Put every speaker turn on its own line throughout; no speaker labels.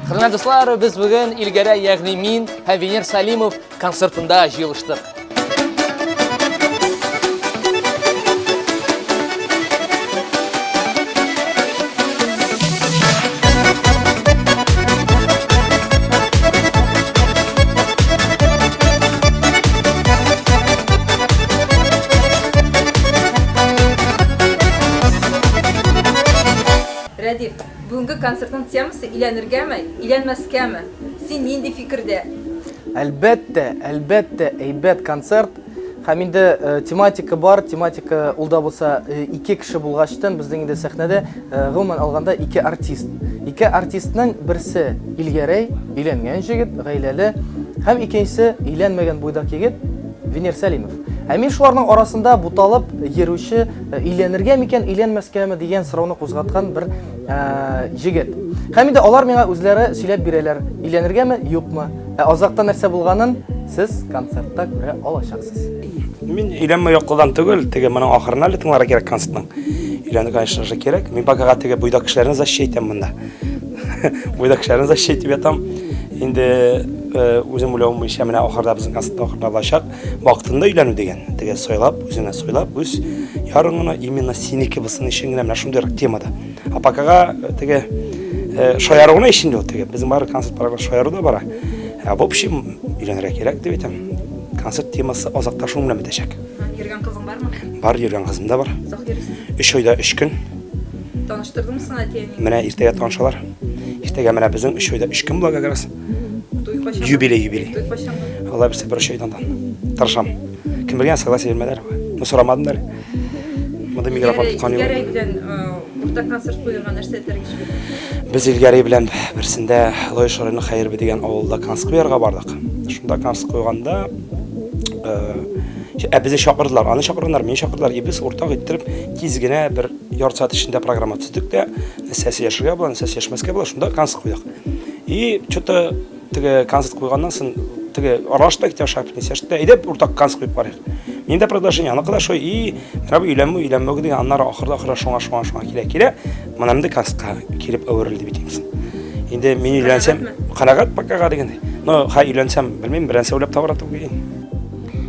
Хөрмәтле без бүген Илгәрә, ягъни мин һәм Венер Салимов концертында җыелыштык.
Радиф, бүгінгі концерттың темасы иленергәме, иленмәскәме? Син нинди фикердә?
Әлбәттә, әйбәт концерт. Һәм инде тематика бар, тематика улда булса 2 кеше булгачтан безнең инде сәхнәдә гомумән алганда 2 артист. 2 артистның берсе Илгәрәй, иленгән җегет, гаиләле, һәм икенчесе иленмәгән буйдак егет Венер Салимов. Мин шуларның арасында буталып йөрүче иленергә микән, иленмәскәме дигән сорауны кузгаткан бер җегет. Һәм инде алар миңа үзләре сөйләп бирәләр, иленергәме, юкмы? Азакта нәрсә булганын сез концертта күрә алачаксыз.
Мин иленмә юклыдан түгел, теге моның ахырына литыңлар кирәк концертның. Иленү конечно же кирәк. Мин багага теге буйдак кешеләрне защитим монда. Буйдак кешеләрне защитим ятам. Инде үзем уйлавым буенча менә ахырда безнең концертта ахырда булачак. Вакытында өйләнү дигән. Теге сойлап, үзенә сойлап, үз ярыңны именно синеке булсын өчен генә менә шундый темада. Апакага теге шаярыгына ишенде теге. Безнең бар концерт программа шаяру да бара. В общем, иленергә кирәк дип әйтәм. Концерт темасы азакта шуның белән бетәчәк.
Йөргән кызың бармы?
Бар, йөргән кызым да бар.
Сак йөрсен.
3 айда 3 көн.
Таныштырдыңмы син әтиәне?
Менә иртәгә танышалар. Иртәгә менә безнең 3 айда 3 көн була гәрәс. Юбилей. Алла берсе бер шәйдан. Тырышам. Кем белгән согласие бирмәләр. Сорамадымнар. Монда микрофон тоткан юк.
Илгәрәй белән урта концерт куярга нәрсә әйтергә кирәк?
Без Илгәрәй белән берсендә Лоеш районы Хәерби дигән авылда концерт куярга бардык. Шунда концерт куйганда безне чакырдылар, аны чакырганнар, мине чакырдылар. Без уртак иттереп тиз генә бер ярты сәгать эчендә программа төздек тә, сәсе яшәргә була, сәсе яшмәскә була, шунда концерт куйдык. И что-то теге концерт куйганнан соң теге арашта китә шапны сәштә, әйдәп уртак концерт куйып барыйк. Миндә предложение аны кыла шуй, и менә өйләнмәү дигән аннары ахырда шуңа килә. Менә инде концертка килеп әверелде бит инде. Инде мин өйләнсәм, канагат пакага дигәндәй. Но өйләнсәм, белмим, берәр сәүләп табыратып куйын.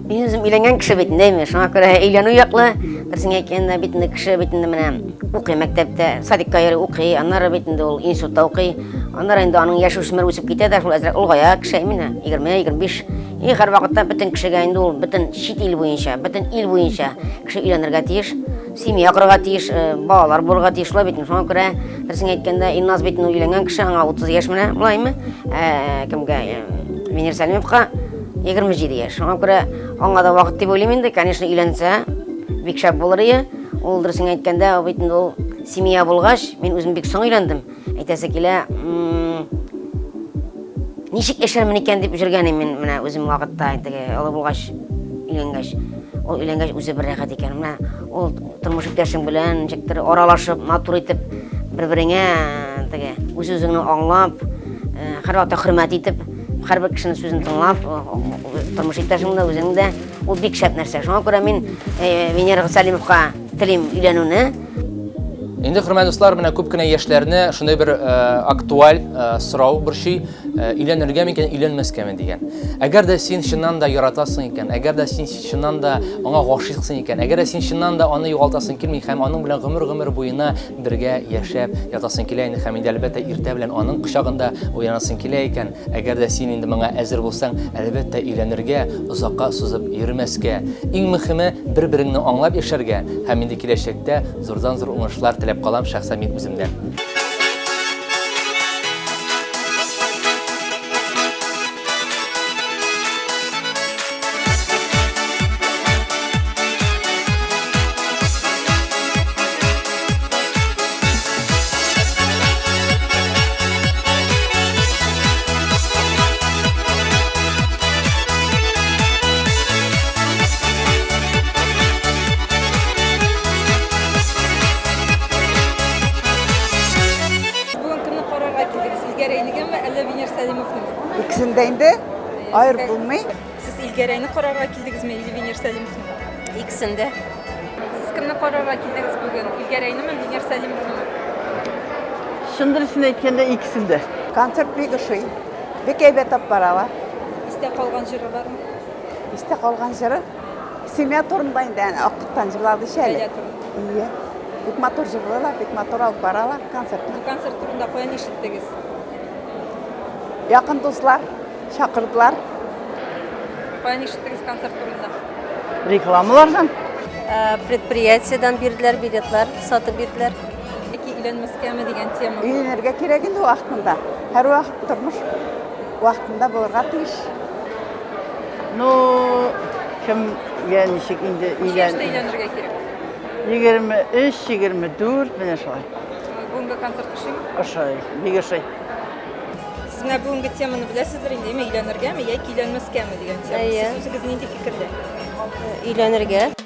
Мин үзем өйләнгән кеше бит инде, шуңа күрә өйләнү яклы. Берсен әйткәндә бит инде кеше бит инде менә укый мәктәптә, садикка йөри укый, аннары бит инде ул институтта укый. Аннары инде аның яшы үсмер үсеп китә дә, шул әзрәк улгая кеше менә 20-25. И һәр вакытта бөтен кешегә инде ул бөтен чит ил буенча, бөтен ил буенча кеше өйләнергә тиеш, семья корырга тиеш, балалар булырга тиеш ла бит. Шуңа күрә берсен әйткәндә Илназ бит инде өйләнгән кеше, аңа 30 яшь менә булаймы? Кемгә? Венер Салимовка 27 яшь. Шуңа күрә аңа да вакыт дип уйлыйм инде. Конечно, өйләнсә бик шәп булыр иде. Ул дөресен әйткәндә бит инде ул семья булгач, мин үзем бик соң өйләндем. Әйтәсе килә, ничек яшәрмен икән дип жүргәнем мин менә үзем вакытта теге олы булгач, өйләнгәч. Ул өйләнгәч үзе бер рәхәт икән. Менә ул тормыш иптәшең белән ничектер аралашып, матур итеп, бер-береңә теге үз-үзеңне аңлап, һәрвакытта хөрмәт итеп, һәрбер кешенең сүзен тыңлап, тормыш иптәшең дә үзең дә ул бик шәп нәрсә. Шуңа күрә мин Венер Салимовка телим өйләнүне.
Инде хөрмәтле дуслар, менә күп кенә яшьләрне шундый бер актуаль сорау борчый, иленергә микән, иленмәскәме дигән. Әгәр дә син чыннан да яратасың икән, әгәр дә син чыннан да аңа гашыйксың икән, әгәр дә син чыннан да аны югалтасың килми һәм аның белән гомер буена бергә яшәп ятасың килә инде, һәм инде әлбәттә иртә белән аның кочагында уянасың килә икән, әгәр дә син инде моңа әзер булсаң, әлбәттә иленергә, озакка сузып йөрмәскә. Иң мөһиме бер-береңне аңлап яшәргә һәм инде киләчәктә зурдан-зур уңышлар теләп калам шәхсән мин үземдән.
İkisinde inде ayır bulmayı.
Siz İlgərəyni qararğa kildinizmi, Vенер Салимовны?
İkisində.
Siz kimni qararğa kildiniz bugün? İlgərəyni mi, Vенер Салимовны?
Şındırısını etkende ikisinde.
Kontsert bek ошый. Бек әйбәт алып баралар.
Истә калган җыры бармы?
Истә калган җыры семья турында инде актыктан җырлады шәле.
Гаилә турында.
Ие. Бик матур җырлыйлар, бик матур алып баралар концертны.
Бу концерт турында каян ишеттегез?
Якын дуслар чакырдылар.
Каян ишеттегез концерт турында?
Reklamlardan.
Предприятиедан бирделәр билетлар, сатып бирделәр.
Яки өйләнмәскәме дигән тема.
Өйләнергә кирәк инде вакытында. Һәр вакыт тормыш вакытында булырга тиеш.
No kim genişik indi
Ничә яшьтә
ilan.
өйләнергә кирәк?
23, 24 менә шулай.
Бүгенге концерт ошыймы?
Ошай, бик ошай.
Сез менә бүгенге теманы беләсездер инде, әйме өйләнергәме яки өйләнмәскәме дигән тема.
Әйе.
Сез үзегез нинди фикердә?
Өйләнергә.